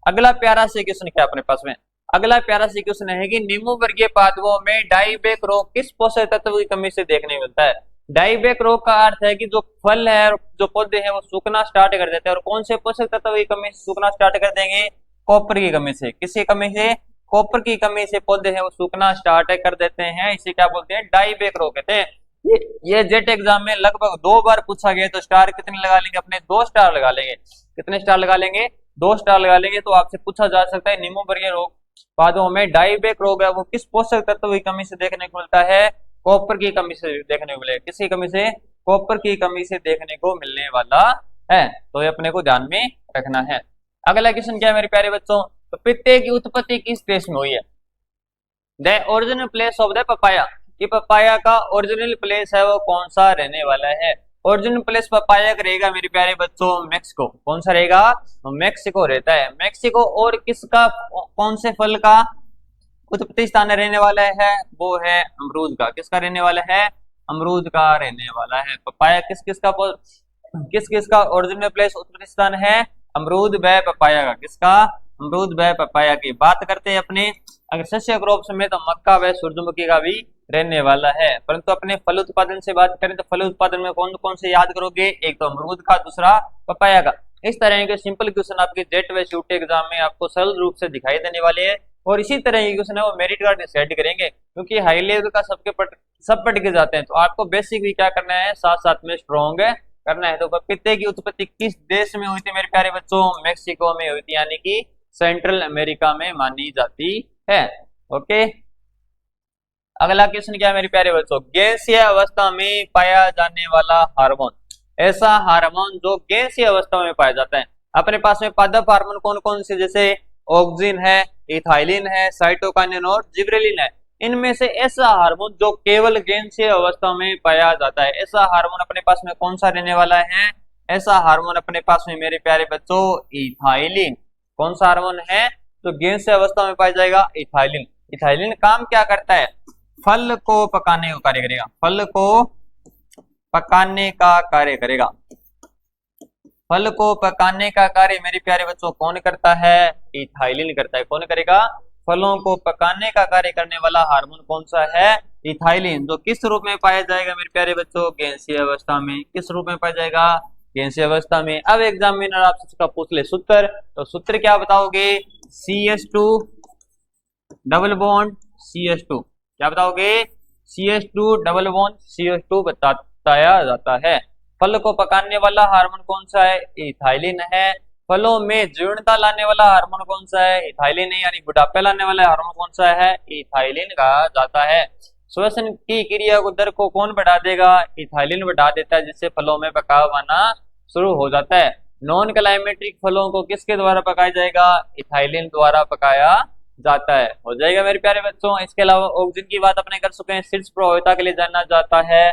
अगला प्यारा से क्वेश्चन क्या अपने पास में? अगला प्यारा से क्वेश्चन है कि निम्न वर्गीय पादपों में डाइबैक रोग किस पोषक तत्व की कमी से देखने को मिलता है? डाइबैक रोग का अर्थ है कि जो फल है और जो पौधे हैं वो सूखना स्टार्ट कर देते हैं। और कौन से पोषक तत्व की कमी से सूखना स्टार्ट कर देंगे? कॉपर की कमी से। किसकी कमी से? कॉपर की कमी से पौधे हैं वो सूखना स्टार्ट कर देते हैं। इसे क्या बोलते हैं? डाइबैक रोग कहते हैं। ये जेट एग्जाम में लगभग 2 बार पूछा गया। तो स्टार कितने लगा लेंगे अपने? 2 स्टार लगा लेंगे। कितने स्टार लगा लेंगे? 2 स्टार लगा लेंगे। तो आपसे पूछा जा सकता है निम्न वर्गीय रोग पादों में डाइबैक रोग है वो किस पोषक तत्व की कमी से देखने को मिलता है? कॉपर की कमी से देखने को मिलेगा। किसकी कमी से? कॉपर की कमी से देखने को मिलने वाला है। तो ये अपने को ध्यान में रखना है। अगला क्वेश्चन क्या है मेरे प्यारे बच्चों? पपीते की उत्पत्ति किस देश में हुई है? The original place of the papaya, कि पपाया का ओरिजिनल प्लेस है वो कौन सा रहने वाला है? ओरिजिनल प्लेस पपाया का रहेगा मेरे प्यारे बच्चों मैक्सिको। कौन सा रहेगा? मैक्सिको रहता है। मैक्सिको। और किसका, कौन से फल का उत्पत्ति स्थान रहने वाला है? वो है अमरूद का। किसका रहने वाला है? अमरूद का रहने वाला है। पपाया किस किस का ओरिजिनल प्लेस उत्पत्ति स्थान है? अमरूद व पपाया का। किसका? अमरूद व पपाया की बात करते हैं अपने। अगर शस्य क्रॉप में तो मक्का व सूरजमुखी का भी रहने वाला है। परंतु अपने फल उत्पादन से बात करें तो फल उत्पादन में कौन कौन से याद करोगे? एक तो अमरूद का, दूसरा पपाया का। इस तरह के सिंपल क्वेश्चन आपके जेट व शूट एग्जाम में आपको सरल रूप से दिखाई देने वाले हैं। और इसी तरह के क्वेश्चन है वो मेरिट कार्ड डिसाइड करेंगे, क्योंकि हाई लेवल का सब पढ़ के जाते हैं। तो आपको बेसिक भी क्या करना है, साथ साथ में स्ट्रॉन्ग करना है। तो पपीते की उत्पत्ति किस देश में हुई थी मेरे प्यारे बच्चों? मैक्सिको में हुई थी, यानी कि सेंट्रल अमेरिका में मानी जाती है। ओके, अगला क्वेश्चन क्या है मेरे प्यारे बच्चों? गैसीय अवस्था में पाया जाने वाला हार्मोन, ऐसा हार्मोन जो गैसीय अवस्था में पाया जाता है। अपने पास में पादप हार्मोन कौन कौन से? जैसे ऑक्सिन है, इथाइलिन है, साइटोकाइनिन और जिबरेलिन है। इनमें से ऐसा हार्मोन जो केवल गैसीय अवस्था में पाया जाता है, ऐसा हार्मोन अपने पास में कौन सा रहने वाला है? ऐसा हार्मोन अपने पास में मेरे प्यारे बच्चों इथाइलिन। कौन सा हार्मोन है जो गैसीय अवस्था में पाया जाएगा? इथाइलिन। इथाइलिन काम क्या करता है? फल को पकाने का कार्य करेगा। फल को पकाने का कार्य करेगा। फल को पकाने का कार्य मेरे प्यारे बच्चों कौन करता है? इथाइलिन करता है। कौन करेगा? फलों को पकाने का कार्य करने वाला हार्मोन कौन सा है? इथाइलिन। जो किस रूप में पाया जाएगा मेरे प्यारे बच्चों? गैसीय अवस्था में। किस रूप में पाया जाएगा? गैसीय अवस्था में। अब एग्जामिनर आपसे इसका पूछ ले सूत्र, तो सूत्र क्या बताओगे? CH2 double bond CH2। क्या बताओगे? CH2 डबल बॉन्ड CH2 बताया जाता है। फल को पकाने वाला हार्मोन कौन सा है? इथाइलिन है। फलों में जीर्णता लाने वाला हार्मोन कौन सा है? इथाइलिन है। यानी बुढ़ापे लाने वाला हार्मोन कौन सा है? इथाइलिन कहा जाता है। श्वसन की क्रिया को दर को कौन बढ़ा देगा? इथाइलिन बढ़ा देता है, जिससे फलों में पकाव आना शुरू हो जाता है। नॉन क्लाइमेटिक फलों को किसके द्वारा पकाया जाएगा? इथाइलिन द्वारा पकाया जाता है। हो जाएगा मेरे प्यारे बच्चों। इसके अलावा ऑक्सिन की बात अपने कर चुके हैं, शीर्ष प्रभाविता के लिए जाना जाता है।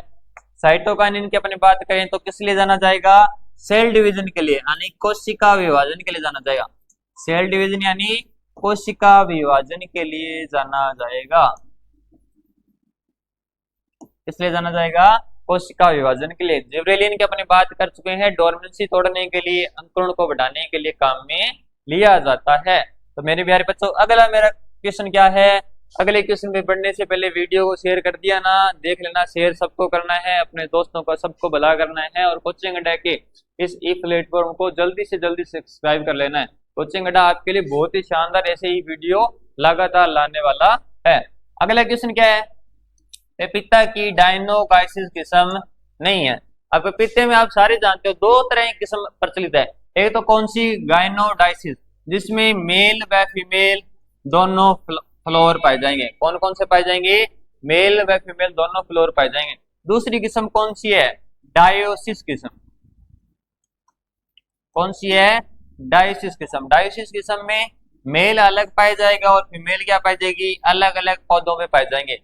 साइटोकाइनिन की अपनी बात करें तो किस लिए जाना जाएगा? सेल डिवीजन के लिए, यानी कोशिका विभाजन के लिए जाना जाएगा। सेल डिवीजन यानी कोशिका विभाजन के लिए जाना जाएगा। किस लिए जाना जाएगा? कोशिका विभाजन के लिए। जिब्रेलिन की अपनी बात कर चुके हैं, डोरमेंसी तोड़ने के लिए, अंकुरण को बढ़ाने के लिए काम में लिया जाता है। तो मेरे प्यारे बच्चों, अगला मेरा क्वेश्चन क्या है? अगले क्वेश्चन पे बढ़ने से पहले वीडियो को शेयर कर दिया ना, देख लेना। शेयर सबको करना है, अपने दोस्तों को सबको भला करना है। और कोचिंग अड्डा के इस ई प्लेटफॉर्म को जल्दी से जल्दी सब्सक्राइब कर लेना है। कोचिंग अड्डा आपके लिए बहुत ही शानदार ऐसे ही वीडियो लगातार लाने वाला है। अगला क्वेश्चन क्या है? पपीता की डायनोकाइसिस किस्म नहीं है। अब पपीते में आप सारे जानते हो 2 तरह की किस्म प्रचलित है। एक तो कौन सी? गायनोडाइसिस, जिसमें मेल व फीमेल दोनों फ्लोर पाए जाएंगे। कौन कौन से पाए जाएंगे? मेल व फीमेल दोनों फ्लोर पाए जाएंगे। दूसरी किस्म कौन सी है? डायोसिस किस्म। कौन सी है? डायोसिस किस्म। डायोसिस किस्म में मेल अलग पाया जाएगा और फीमेल क्या पाई जाएगी? अलग अलग पौधों में पाए जाएंगे।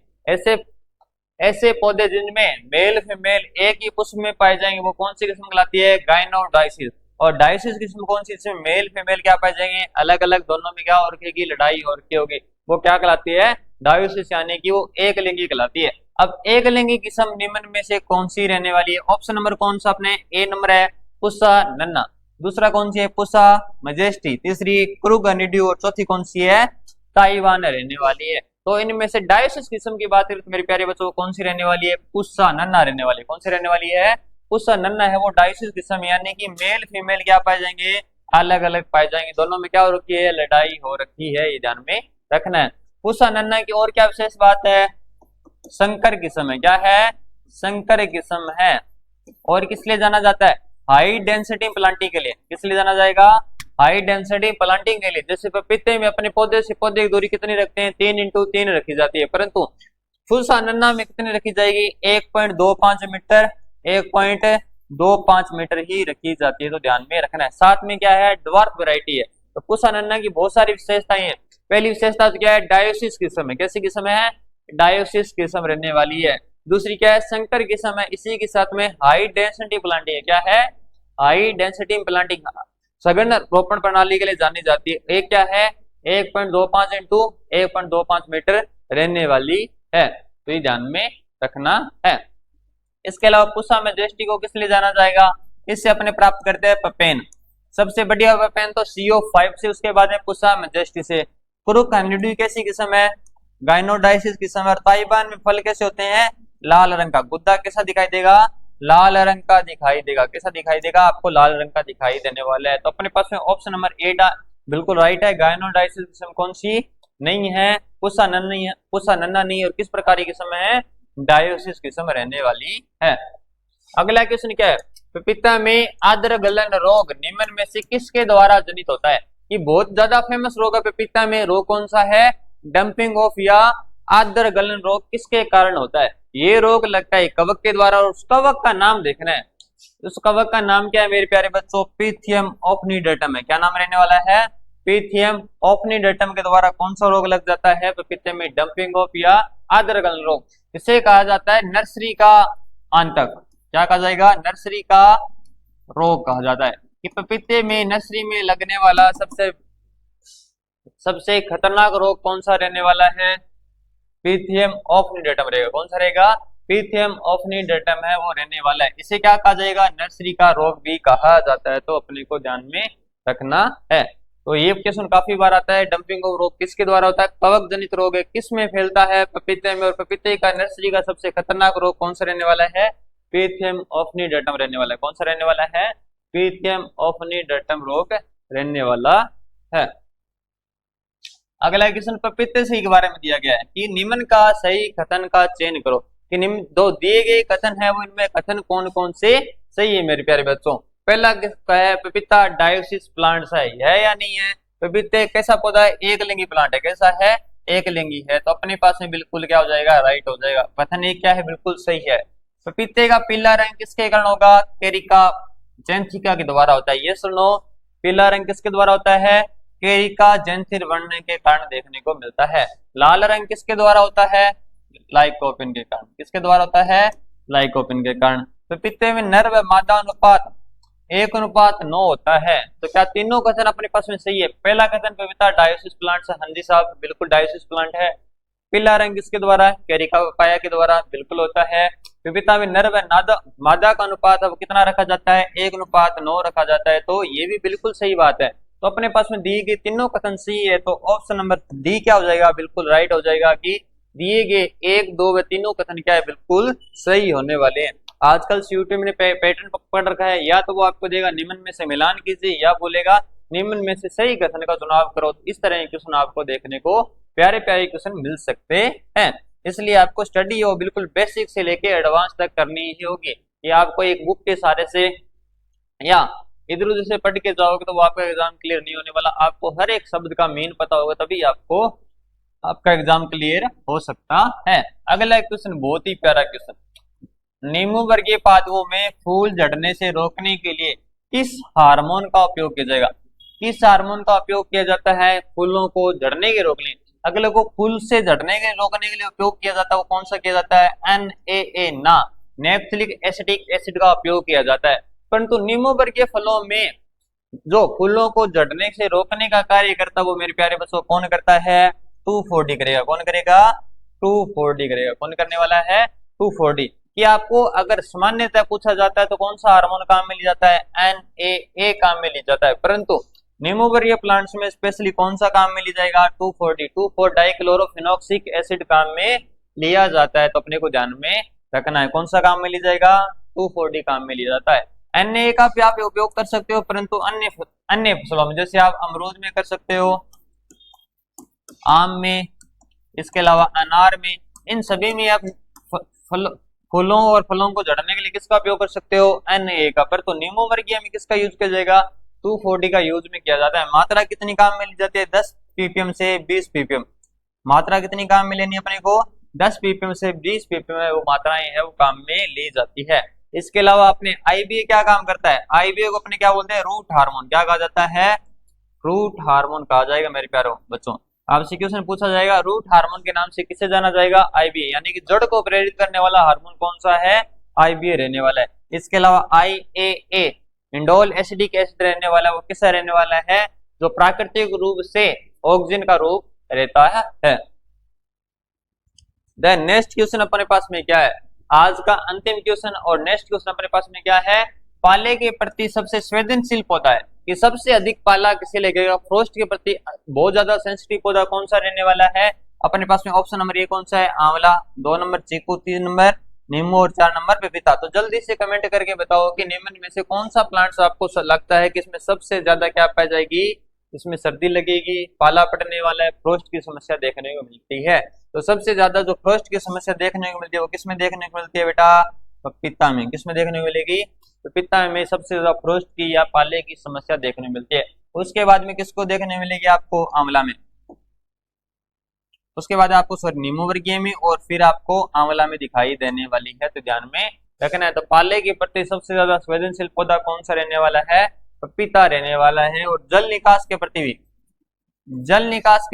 ऐसे पौधे जिनमें मेल फीमेल एक ही पुष्प में पाए जाएंगे वो कौन सी किस्म कहलाती है? गायनोडाइसिस। और डायोसिस किस्म कौन सी? इसमें मेल फीमेल क्या पाए जाएंगे? अलग अलग दोनों में क्या और की लड़ाई और की होगी, वो क्या कहलाती है? डायोसिस, यानी कि वो एक लिंगी कहलाती है। अब एक लिंगी किस्म निम्न में से कौन सी रहने वाली है? ऑप्शन नंबर कौन सा अपने ए नंबर है पुस्सा नन्ना, दूसरा कौन सी है पुस्सा मजेस्टी, तीसरी क्रुग हनीड्यू और चौथी कौन सी है ताइवान रहने वाली है। तो इनमें से डायोसिस किस्म की बात करें तो मेरे प्यारे बच्चों कौन सी रहने वाली है? पुस्सा नन्ना रहने वाली है। कौन सी रहने वाली है? पुस्सा नन्ना है वो डायोसिस किस्म, यानी कि मेल फीमेल क्या पाए जाएंगे? अलग अलग पाए जाएंगे। दोनों में क्या हो रखी है? लड़ाई हो रखी है, ये ध्यान में रखना है। पुस्सा नन्ना की और क्या विशेष बात है? संकर किस्म है। क्या है? संकर किस्म है। और किस लिए जाना जाता है? हाई डेंसिटी प्लांटिंग के लिए। किस लिए जाना जाएगा? हाई डेंसिटी प्लांटिंग के लिए। जैसे पपीते में अपने पौधे से पौधे की दूरी कितनी रखते हैं? 3x3 रखी जाती है, परंतु पुस्सा नन्ना में कितनी रखी जाएगी? 1.25 मीटर, 1.25 मीटर ही रखी जाती है, तो ध्यान में रखना है। साथ में क्या है? ड्वार्फ वैरायटी है। तो पुस्सा नन्ना की बहुत सारी विशेषताएं हैं। पहली विशेषता तो क्या है? डायोसिस किस्म है। कैसी किस्म है? डायोसिस किस्म रहने वाली है। दूसरी क्या है? संकर किस्म है। इसी के साथ में हाई डेंसिटी प्लांटिंग है। क्या है? हाई डेंसिटी प्लांटिंग सघन रोपण प्रणाली के लिए जानी जाती है। एक क्या है? 1.25 इंटू 1.25 मीटर रहने वाली है, तो ये ध्यान में रखना है। इसके अलावा पुस्सा मेजेस्टी को किस लिए जाना जाएगा? इससे अपने प्राप्त करते हैं पपेन। सबसे बढ़िया पपेन तो CO5 से, उसके बाद में पुस्सा मेजेस्टी से। क्रुग हनीड्यू कैसी किस्म है? गाइनोडाइसिस किस्म है। और ताइवान में फल कैसे होते हैं? लाल रंग का। गुद्दा कैसा दिखाई देगा? लाल रंग का दिखाई देगा। कैसा दिखाई देगा? आपको लाल रंग का दिखाई देने वाला है। तो अपने पास में ऑप्शन नंबर ए बिल्कुल राइट है। गाइनोडाइसिस किस्म कौन सी नहीं है? पुस्सा नन्ना नहीं है, पुस्सा नन्ना नहीं है। और किस प्रकार की किस्म है? डायोसिस किस्म रहने वाली है। अगला क्वेश्चन क्या है? पपीता में आद्र गलन रोग निम्न में से किसके द्वारा जनित होता है? ये बहुत ज्यादा फेमस रोग है पपीता में। रोग कौन सा है? डंपिंग ऑफ या आद्र गलन रोग किसके कारण होता है? ये रोग लगता है कवक के द्वारा, और उस कवक का नाम देखना है। उस कवक का नाम क्या है मेरे प्यारे बच्चों? पिथियम ओफनिडेटम है। क्या नाम रहने वाला है? पिथियम ओफनिडेटम के द्वारा कौन सा रोग लग जाता है पपीते में? डंपिंग ऑफ या आद्र गलन रोग। इसे कहा जाता है नर्सरी का आंतक। क्या कहा जाएगा? नर्सरी का रोग कहा जाता है। कि पपीते में नर्सरी में लगने वाला सबसे खतरनाक रोग कौन सा रहने वाला है? पिथियम ओफनिडेटम रहेगा। कौन सा रहेगा? पिथियम ओफनिडेटम है वो रहने वाला है। इसे क्या कहा जाएगा? नर्सरी का रोग भी कहा जाता है, तो अपने को ध्यान में रखना है। तो ये क्वेश्चन काफी बार आता है। डंपिंग ऑफ रोग किसके द्वारा होता है? कवक जनित रोग है। किस में फैलता है? पपीते में। और पपीते का नर्सरी का सबसे खतरनाक रोग कौन सा रहने वाला है? पिथियम ओफनिडेटम रहने वाला है। कौन सा रहने वाला है? पिथियम ओफनिडेटम रोग रहने वाला है। अगला क्वेश्चन पपीते सही के बारे में दिया गया है कि निम्न का सही कथन का चयन करो। कि निम्न दो दिए गए कथन है वो, इनमें कथन कौन कौन से सही है मेरे प्यारे बच्चों? पहला है पपीता डायोसिस प्लांट है या नहीं है? पपीते कैसा पौधा है? एक लिंगी प्लांट है। कैसा है? एक लिंगी है। तो अपने पास में बिल्कुल क्या हो जाएगा? राइट हो जाएगा। कथन एक क्या है? बिल्कुल सही है। पपीते का पीला रंग किसके कारण होगा? केरिका जैंथिका के द्वारा होता है। ये सुनो, पीला रंग किसके द्वारा होता है? केरिका जैंथिर बढ़ने के कारण देखने को मिलता है। लाल रंग किसके द्वारा होता है? लाइकोपिन के कारण। किसके द्वारा होता है? लाइकोपिन के कारण। पपीते में नर व मादा अनुपात 1:9 होता है। तो क्या तीनों कथन अपने पास में सही है? पहला कथन पपीता डायोसिस प्लांट से, हाँ जी साहब बिल्कुल डायोसिस प्लांट है। पीला रंग किसके द्वारा? केरिका पपाया के द्वारा, बिल्कुल होता है। पपीता में नर व मादा का अनुपात अब कितना रखा जाता है? 1:9 रखा जाता है। तो ये भी बिल्कुल सही बात है। तो अपने पास में दी गई तीनों कथन सही है, तो ऑप्शन नंबर डी क्या हो जाएगा? बिल्कुल राइट हो जाएगा कि दिए गए 1, 2 व तीनों कथन क्या है? बिल्कुल सही होने वाले हैं। आजकल सीयूटी में पैटर्न पकड़ रखा है, या तो वो आपको देगा निम्न में से मिलान कीजिए, या बोलेगा निम्न में से सही कथन का चुनाव करो। इस तरह के क्वेश्चन आपको देखने को प्यारे प्यारे क्वेश्चन मिल सकते हैं। इसलिए आपको स्टडी हो बिल्कुल बेसिक से लेके एडवांस तक करनी ही होगी। ये आपको एक बुक के सहारे से या इधर उधर से पढ़ के जाओगे तो वो आपका एग्जाम क्लियर नहीं होने वाला। आपको हर एक शब्द का मीन पता होगा, तभी आपको आपका एग्जाम क्लियर हो सकता है। अगला क्वेश्चन बहुत ही प्यारा क्वेश्चन। नींबू वर्गीय पादपों में फूल झड़ने से रोकने के लिए किस हार्मोन का उपयोग किया जाएगा? किस हार्मोन का उपयोग किया जाता है फूलों को झड़ने के रोकने? अगले को फूल से झड़ने के रोकने के लिए उपयोग किया जाता है, वो कौन सा किया जाता है? NaA ना नैप्थेलिक एसिटिक एसिड का उपयोग किया जाता है। परंतु नींबू वर्गीय फलों में जो फूलों को झड़ने से रोकने का कार्य करता है वो मेरे प्यारे बच्चों कौन करता है? 2,4-D करेगा। कौन करेगा? 2,4-D करेगा। कौन करने वाला है? 2,4-D। कि आपको अगर सामान्यतः पूछा जाता है तो कौन सा हार्मोन काम में लिया जाता है? NAA काम में लिया जाता है, परंतु नेमोवरीय प्लांट्स में स्पेशली कौन सा काम में लिया जाएगा? 2,4-D, 2,4-डाइक्लोरोफिनॉक्सिक एसिड काम में लिया जाता है। तो अपने को ध्यान में रखना है कौन सा काम में लिया जाएगा? 2,4-D काम में लिया जाता है। NAA का भी आप उपयोग कर सकते हो, परंतु अन्य फसलों में, जैसे आप अमरूद में कर सकते हो, आम में, इसके अलावा अनार में, इन सभी में आप फूलों और फलों को झड़ने के लिए किसका उपयोग कर सकते हो? NAA का। पर तो नेमोवर्गीय में किसका यूज किया जाएगा? 2,4-D का यूज में किया जाता है। मात्रा कितनी काम में ली जाती है? 10 ppm से 20 ppm। मात्रा कितनी काम में लेनी है अपने को? 10 ppm से 20 ppm है वो मात्राएं है वो काम में ली जाती है। इसके अलावा अपने IBA क्या काम करता है? IBA को अपने क्या बोलते हैं? Root hormone. क्या कहा जाता है? रूट हार्मोन कहा जाएगा मेरे प्यारों बच्चों। आपसे क्वेश्चन पूछा जाएगा रूट हार्मोन के नाम से किसे जाना जाएगा? IBA, यानी कि जड़ को प्रेरित करने वाला हार्मोन कौन सा है? IBA रहने वाला है। इसके अलावा IAA, इंडोल एसिडिक एसिड रहने वाला है, वो किसका रहने वाला है? जो प्राकृतिक रूप से ऑक्सीजन का रूप रहता है। देन नेक्स्ट क्वेश्चन अपने पास में क्या है? आज का अंतिम क्वेश्चन और नेक्स्ट क्वेश्चन अपने पास में क्या है? पाले के प्रति सबसे संवेदनशील पौधा है कि सबसे अधिक पाला किसे लगेगा? फ्रोस्ट के प्रति बहुत ज्यादा सेंसिटिव पौधा कौन सा रहने वाला है? अपने पास में ऑप्शन नंबर ए कौन सा है? आंवला, 2 नंबर चीकू, 3 नंबर नींबू और 4 नंबर पपीता। तो जल्दी से कमेंट करके बताओ कि निम्न में से कौन सा प्लांट्स आपको लगता है कि इसमें सबसे ज्यादा क्या पाई जाएगी? इसमें सर्दी लगेगी, पाला पड़ने वाला है, फ्रोस्ट की समस्या देखने को मिलती है। तो सबसे ज्यादा जो फ्रोस्ट की समस्या देखने को मिलती है वो किसमें देखने को मिलती है बेटा? पपीता में। किसमें देखने को मिलेगी? पपीता में सबसे ज्यादा फ्रोस्ट की या पाले की समस्या देखने को मिलती है। उसके बाद में किसको देखने मिलेगी आपको? आंवला में। उसके बाद आपको सॉरी नीमोवर्गीय में, और फिर आपको आंवला में दिखाई देने वाली है। तो ध्यान में रखना है। तो पाले के प्रति सबसे ज्यादा संवेदनशील पौधा कौन सा रहने वाला है? पपीता रहने वाला है। और जल निकास के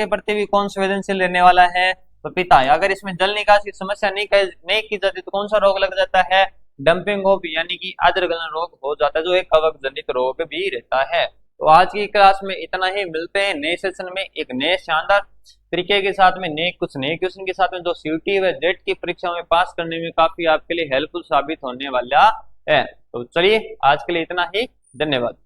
प्रति भी कौन संवेदनशील रहने वाला है? पपीता। अगर इसमें जल निकास की समस्या नहीं की जाती तो कौन सा रोग लग जाता है? डंपिंग ऑफ, यानी कि आद्र गलन रोग हो जाता है, जो एक कवक जनित रोग भी रहता है। तो आज की क्लास में इतना ही। मिलते हैं नए सेशन में एक नए शानदार तरीके के साथ में, कुछ नए क्वेश्चन के साथ में, जो CUT व जेट की परीक्षा में पास करने में काफी आपके लिए हेल्पफुल साबित होने वाला है। तो चलिए आज के लिए इतना ही। धन्यवाद।